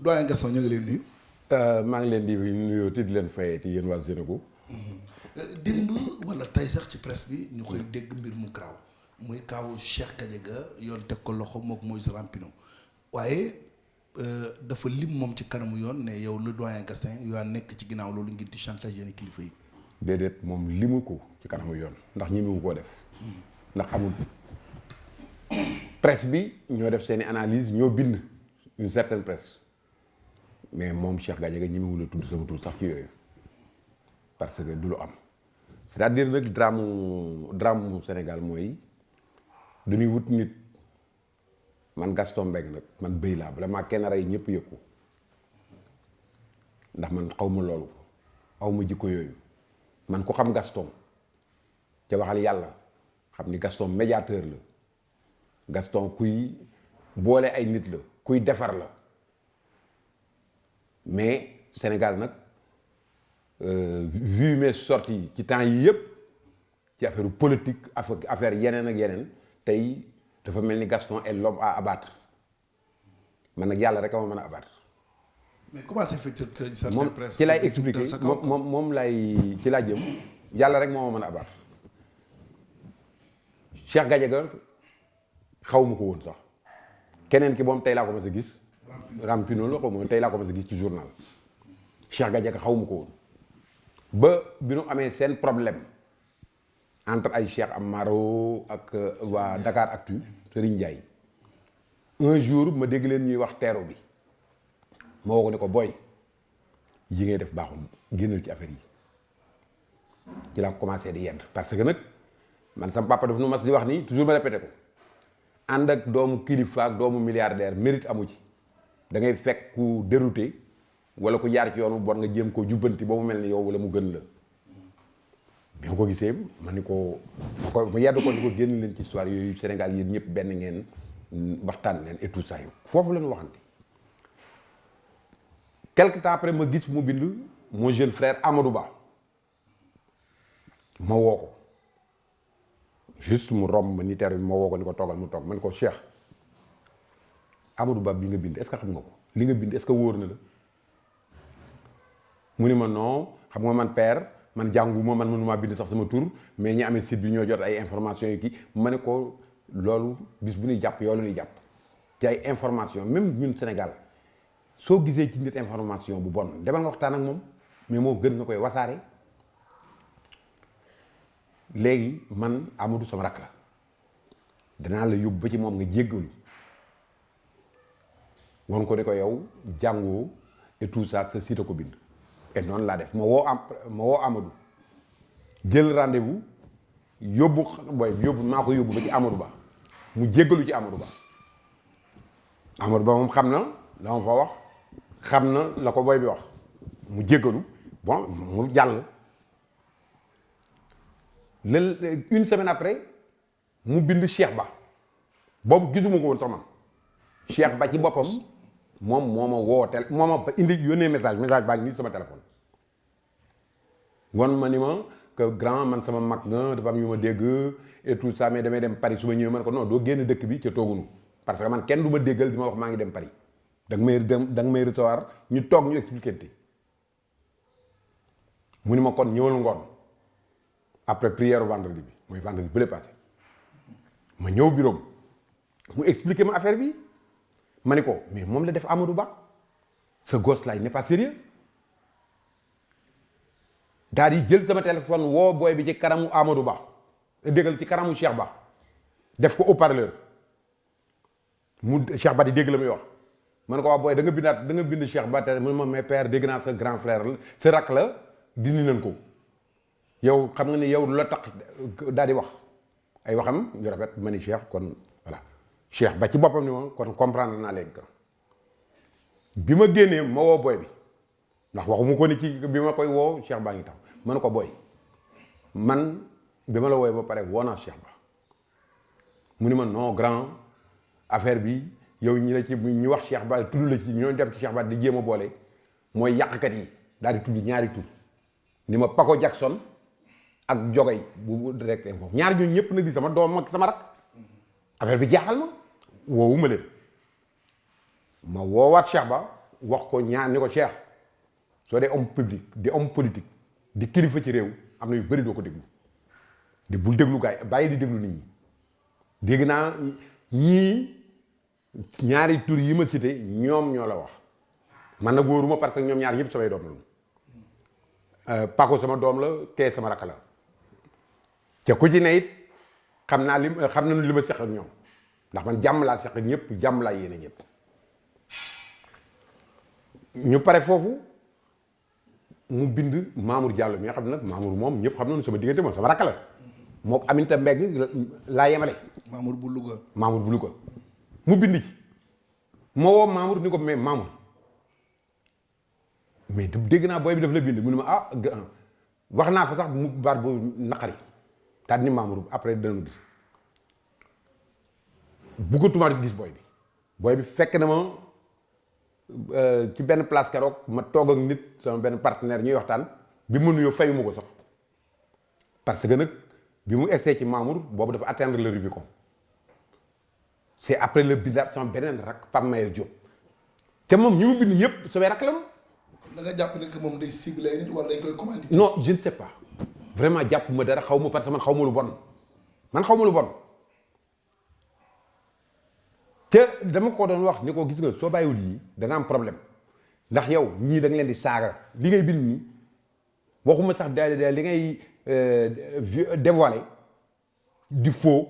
doyen Gaston ñu ngi leen nuyu. maa ngi leen di nuyoo te di leen fayee ci yéen waa Sénégal. démb wala tey sax ci presse bi ñu koy dégg mbir mu garaaw muy kaawu Cheikh Gadiaga yoon teg ko loxo mook Moïse Rampino waaye dafa lim moom ci kanamu yoon ne yow le doyen Gaston yaa nekk ci ginnaaw loolu ngir di chantage yenn kilifa yi. déedéet moom limu ko ci kanamu yoon ndax ñi mu koo def. ndax amul presse bi ñoo def seeni analyse ñoo bind une certaine presse mais moom Cheikh Gadiaga ñi mu la tudd sama tur sax ci yooyu parce que du lu am c'est-à-dire nag drame Sénégal mooy dañuy wut nit man Gaston Mbengue nag man bëy laa bala maa kenn rey ñëpp yëg ko ndax man xaw ma loolu xaw ma jikko yooyu man ku xam Gaston ca waxal yàlla xam ni Gaston médiateur la Gaston kuy boole ay nit la kuy defar la mais Sénégal nag vu mes sorties ci temps yi yëpp ci affaire politique affaire yeneen ak yeneen tey dafa mel ni Gaston est l'homme à abattre man nag yàlla rek a ma mën a abattre. mais comment ça fait que certaine presse ci lay expliquer moom lay ci laa jëm yàlla rek moo ma mën a abattre Cheikh Gadiaga xaw ma ko woon sax keneen ki moom tey laa ko mës a gis. Rampino la ko moom tey laa ko mës a gis ci journal Cheikh Gadiaga xaw ma ko woon ba bi nu amee seen problème entre ay Cheikh Amaro ak waa Dakar Actu Serigne Ndiaye un jour ma dégg leen ñuy wax teero bi ma woo ko ne ko booy yi ngay def baaxul génnal ci affaire yi ci laa commencé di yedd parce que nag man sama papa daf nu mas di wax ni toujours ma répété ko ànd ak doomu kilifa ak doomu milliardaire mérite amu ci da ngay fekk ku dérouté wala ku jaar ci yoonu bon nga jéem ko jubbanti ba mu mel ni yow wala mu gën la bi ma ko gisee ma ni ko ma yedd ko ni ko génn leen ci histoire yooyu Sénégal yéen ñëpp benn ngeen waxtaan leen et tout ça yu foofu la ñu waxante quelque temps après ma gis mu bind mon jeune frère Amadou Ba ma woo ko juste mu romb ma ni teer bi ma woo ko ni ko toogal mu toog man ko Cheikh Amadou Ba bi nga bind est-ce que xam nga ko li nga bind est-ce que wóor na la mu ni ma non xam nga man père man jànguma man mënumaa bind sax sama tur mais ñi amee site bi ñoo jot ay information yi kii ma ne ko loolu bis bu ñuy jàpp yow la ñuy jàpp ci ay information même ñun Sénégal soo gisee ci nit information bu bon demal nga waxtaan ak moom mais moo gën nga koy wasaare léegi man Amadou sama rakk la danaa la yóbbu ba ci moom nga jéggalu won ko ne ko yow jàngoo et tout ça sa site ko bind et noonu laa def ma woo Amadou jël rendez-vous yóbbu maa ko yóbbu ba ci Amadou Ba mu jéggalu ci Amadou Ba Amadou Ba moom xam na la ma fa wax xam na la ko boy bi wax mu jéggalu bon mu jàll une semaine après mu bind Cheikh Ba boobu gisuma ko woon sax man Cheikh Ba ci boppam moom moo ma wooteel moo ma indi yónnee message baa ngi nii sama téléphone won ma ni ma que grand man sama mag nga dafa am yu ma dégg et tout ça mais damay dem Paris su ma ñëwee ma ne ko non doo génn dëkk bi ca toogunu parce que man kenn du ma déggal di ma wax maa ngi dem Paris da nga may recevoir ñu toog ñu expliqué mu ni ma kon ñëwal ngoon après prière vendredi bi mooy vendredi bële passé ma ñëw bureau mu expliqué ma affaire bi ma ne ko mais moom la def Amadou Ba ce gosse là il n'est pas sérieux daal di jël sama téléphone woo booy bi ci kanamu Amadou Ba déggal ci kanamu Cheikh Ba def ko haut-parleur mu Cheikh Ba di dégg la muy wax ma ne ko waa booy da nga bind Cheikh Ba te mu ne ma mais père dégg naa sa grand frère la sa rak la dindi nañ ko yow xam nga ni yow la tax daal di wax ay waxam ñu rafet ma ni Cheikh kon voilà Cheikh Ba ci boppam ni moom kon comprendre naa léegi bi ma génnee ma woo booy bi ndax waxuma ko ni ci bi ma koy woo Cheikh Ba ngi tax ma ne ko booy man bi ma la wooyee ba pare woo naa Cheikh Ba mu ni ma non grand affaire bi yow ñi la ci ñi wax Cheikh Ba tudd la ci ñoo dem ci Cheikh Ba di jéem a boole mooy yàqkat yi daal di tudd ñaari tur ni ma Paco Jackson ak Jogay bu direct info ñaar ñooñu ñëpp nag di sama doom ak sama rak affaire bi jaaxal ma woowuma leen ma woowaat Cheikh Ba wax ko ñaan ni ko Cheikh soo dee homme public di homme politique di kilifa ci réew am na yu bëri doo ko déglu di bul déglu gaay bàyyi di déglu nit ñi dégg naa ñii ñaari tur yi ma cité ñoom ñoo la wax man nag wóoruma parce que ñoom ñaar ñëpp samay doom la Paco sama doom la te sama rakk la te ku ci ne it xam nañu li ma seq ak ñoom ndax man jàmm laa seq ak ñëpp jàmm laa yéene ñëpp ñu pare foofu mu bind Mamour Diallo mi nga xam ne nag Mamour moom ñëpp xam nañu sama diggante moom sama rakk la moo Aminata Mbengue laa yemale. Mamour bu Louga. Mamour bu Louga mu bind ci moo woo Mamour ni ko mais Mamour mais dégg naa booy bi daf la bind mu ne ma wax naa fa sax mu baat bu naqari daal ni Mamour après dana gis bëggatuma gis booy bi fekk na ma ci benn place keroog ma toog ak nit sama benn partenaire ñuy waxtaan bi mu nuyoo fayuma ko sax parce que nag bi mu essayé ci Mamour boobu dafa atteindre le Rubicon c'est après le bindaat sama beneen rak Pape Mayer Diop te moom ñi mu bind ñëpp samay rak la ma. da nga jàpp ne que moom day ciblé nit wala dañ koy commandé. non je ne sais pas vraiment jàpp ma dara xaw ma parce que man xaw ma lu bon te dama ko doon wax ni ko gis nga soo bàyyiwul yii da nga am problème ndax yow ñii da nga leen di saaga li ngay bind nii waxuma sax li ngay dévoiler du faux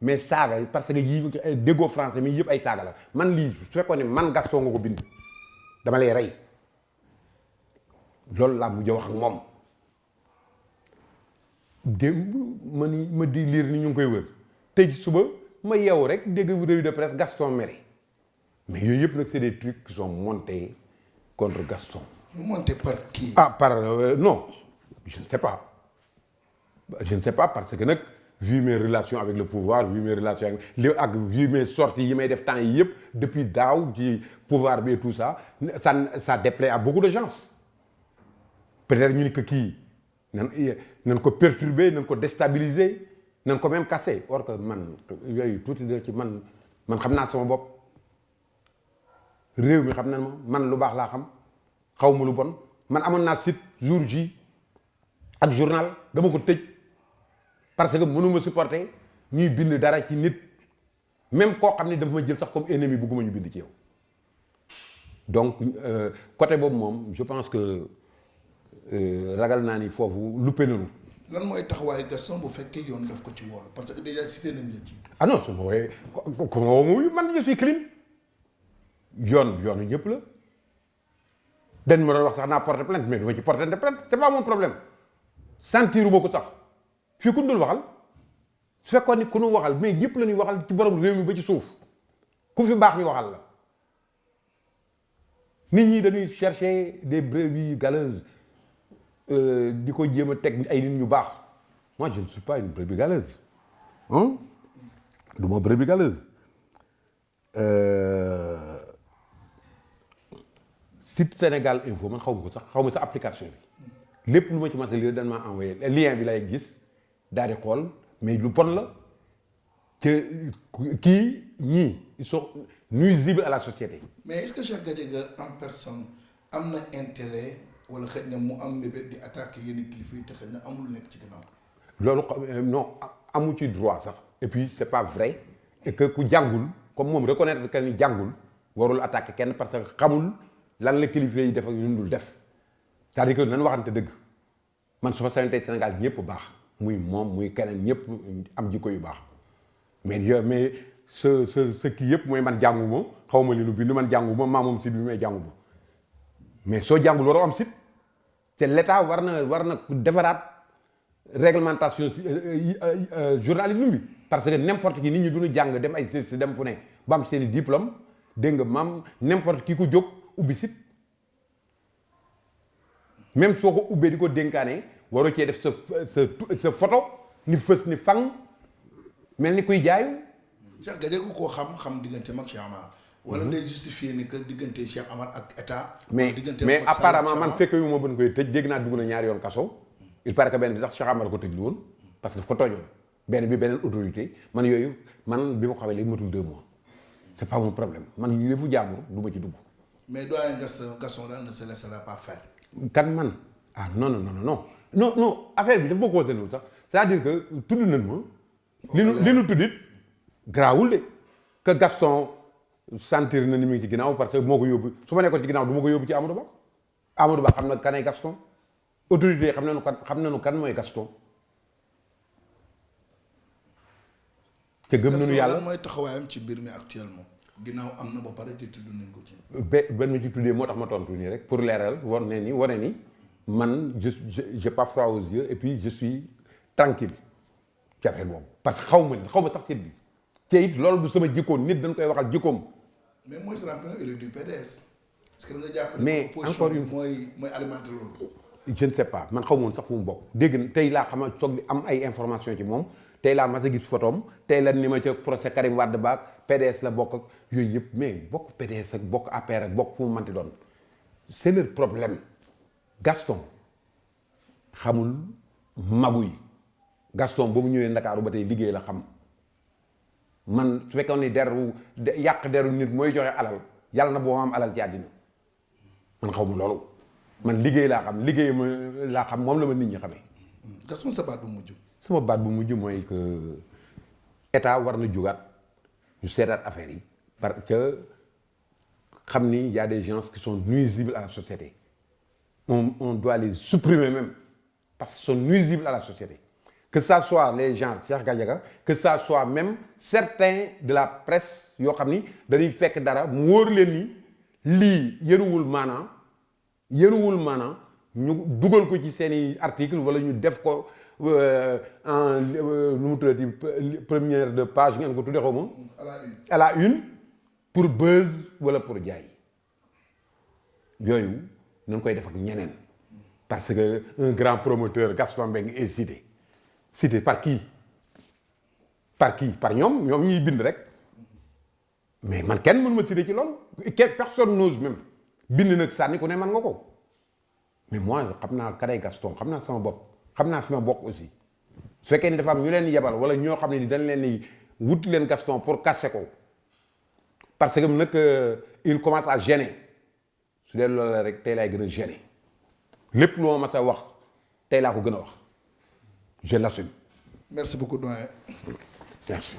mais saaga parce que yii déggoo français mi yëpp ay saaga la man lii su fekkoon ne man Gaston nga ko bind dama lay rey loolu laa mujj wax ak moom démb ma di lire ni ñu ngi koy wër tey suba ma yeewu rek dégg revue de presse Gaston Méré mais yooyu yëpp nag c'est des trucs qui sont montés contre Gaston. Montés par qui? Non je ne sais pas parce que nag vu mes relations avec le pouvoir vu mes relations vu mes sorties yi may def temps yi yëpp depuis daaw ci pouvoir bi et tout ça ça déplaît à beaucoup de gens peut-être ñu ni que kii nan ko perturber nan ko déstabiliser nan ko même casser or que man yooyu tuuti da ci man xam naa sama bopp réew mi xam na ma man lu baax laa xam xaw ma lu bon man amoon naa site jour J ak journal dama ko tëj parce que mënuma supporter ñuy bind dara ci nit même koo xam ne dafa ma jël sax comme ennemi bugguma ñu bind ci yow donc côté boobu moom je pense que ragal naa ni foofu luppe nañu. lan mooy taxawaayu Gaston bu fekkee yoon daf ko ci woolu parce que déjà cité nañ la ci. ah non su ma wooyee ko ma woo muy man je suis clean yoonu ñëpp la dañ ma doon wax sax naa porter plainte mais duma ci porter de plainte c'est pas mon problème sentiruma ko sax fii ku ñu dul waxal su fekkoon ni ku ñu waxal mais ñëpp la ñuy waxal ci borom réew mi ba ci suuf ku fi baax ñu waxal la nit ñi dañuy chercher des brebis galeuses di ko jéem a teg ay nit ñu baax moi je ne suis pas une brebis galeuse du ma brebis galeuse site Sénégal Info man xaw ma ko sax xaw ma sa application bi lépp lu ma ci mën a lire dañ maa envoyé lien bi lay gis daal di xool mais lu bon la te kii ñii ils sont nuisibles à la société. mais est-ce que Cheikh Gadiaga en personne am na intérêt wala xëy na mu am mébét di attaquer yenn kilifa yi te xëy na amul nekk ci gannaaw. loolu non amu ci droit sax et puis c'est pas vrai et que ku jàngul comme moom reconnaître que ni jàngul warul attaquer kenn parce que xamul lan la kilifa yi def ak yu dul def c'est-à-dire que nan waxante dëgg man su ma sañoon tey Sénégal ñëpp baax muy moom muy keneen ñëpp am jikko yu baax mais sa kii yëpp mooy man jànguma xaw ma li nu bind man jànguma maa moom site bi may jànguma mais soo jàngul waroo am site te l'État war na defaraat réglementation journalisme bi parce que n'importe qui nit ñi duñu jàng dem ay si dem fu ne ba am seen i diplôme dégg nga maam n'importe qui ku jóg ubbi site même soo ko ubbee di ko dénkaane waroo cee def sa photo ni fës ni fang mel ni kuy jaayu. Cheikh Gadiaga koo xam digganteem ak Cheikh Amar. wala day justifier ni que diggante Cheikh Amar ak état. mais apparemment man fekk yu ma bën koy tëj dégg naa dugg na ñaari yoon kaso. il paraît que benn bi sax Cheikh Amar ko tëj lu woon parce que daf ko tooñoon beneen autorité man yooyu man bi ma ko xamee léegi matul 2 mois c'est pas mon problème man yëfu jàmbur du ma ci dugg mais doyen Gaston daal ne se laissera pas faire. kan man ah non affaire bi dafa ma concerné wu sax c'est-à-dire que tudd nañ ma. li nu tuddit garaawul de que Gaston sentir na ni mu ngi ci ginnaaw parce que moo ko yóbbu su ma nekkoon ci ginnaaw du ma ko yóbbu ci Amadou Ba. Amadou Ba xam na kanay Gaston autorité yi xam nañu kan mooy Gaston. te gëm nañu yàlla Gaston mooy taxawaayam ci mbir mi actuellement. ginnaaw am na ba pare te tudd nañ ko ci. benn mi ci tuddee moo tax ma tontu nii rek pour leeral wane ni man j'ai pas froid aux yeux et puis je suis tranquille ci affaire boobu parce que xaw ma sax ci bi te it loolu du sama jikkoom nit dañ koy waxal jikkoom. mais mooy sa rappel il est du PDS. est-ce que da nga jàpp mais encore une mooy alimenter loolu. je ne sais pas man xaw ma woon sax fu mu bokk dégg na tey laa xam soog di am ay information ci moom tey laa mas a gis photom tey la ni ma ca procès Karim Wade baag PDS la bokk ak yooyu yëpp mais bokk PDS ak bokk APR ak bokk fu mu manti doon c'est leur problème Gaston xamul magu yi Gaston ba mu ñëwee Ndakaaru ba tey liggéey la xam man su fekkoon ni yàq deru nit mooy joxe alal yàlla na boo am alal ci àddina man xaw ma loolu man liggéey laa xam liggéey ma laa xam moom la ma nit ñi xamee. Gaston sa baat bu mujj. sama baat bu mujj mooy que état war na jugaat ñu seetaat affaire yi parce que xam ni y a des gens qui sont nuisibles à la société on doit les supprimer même parce qu'ils sont nuisibles à la société que ça soit les gens Cheikh Gadiaga que ça soit même certains de la presse yoo xam ni dañuy fekk dara mu wóor leen ni lii yëruwul maanaa ñu dugal ko ci seeni article wala ñu def ko en nu mu tuddati première de page ngeen ko tuddee xaw ma à la une pour buzz wala pour jaay yooyu nañ koy def ak ñeneen parce que un grand promoteur Gaston Mbengue est cité par qui par ñoom ñuy bind rek mais man kenn mën ma cité ci loolu personne n'ose même bind nag sànni ku ne man nga ko mais moi xam naa kaday Gaston xam naa sama bopp xam naa fi ma bokk aussi su fekkee ni dafa am ñu leen yebal wala ñoo xam ne ni dañ leen ni wut leen Gaston pour casser ko parce que nag il commence à gêner su dee loolu rek tey laay gën a gêner lépp lu ma mas a wax tey laa ko gën a wax je l'assume. Merci beaucoup doyen. Merci.